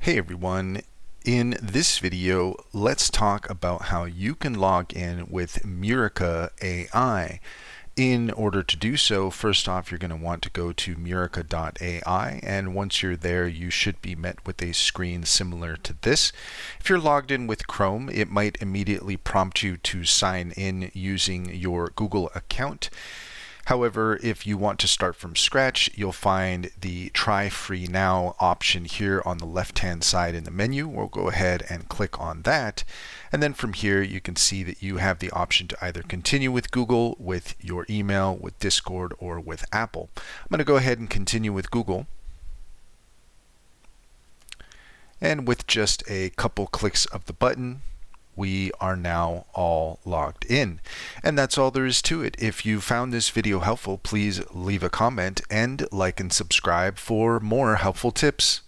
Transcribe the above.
Hey everyone, in this video let's talk about how you can log in with Mureka AI. In order to do so, first off you're going to want to go to Mureka.ai, and once you're there you should be met with a screen similar to this. If you're logged in with Chrome, it might immediately prompt you to sign in using your Google account. However, if you want to start from scratch, you'll find the Try Free Now option here on the left-hand side in the menu. We'll go ahead and click on that. And then from here, you can see that you have the option to either continue with Google, with your email, with Discord, or with Apple. I'm going to go ahead and continue with Google. And with just a couple clicks of the button, we are now all logged in. And that's all there is to it. If you found this video helpful, please leave a comment and like and subscribe for more helpful tips.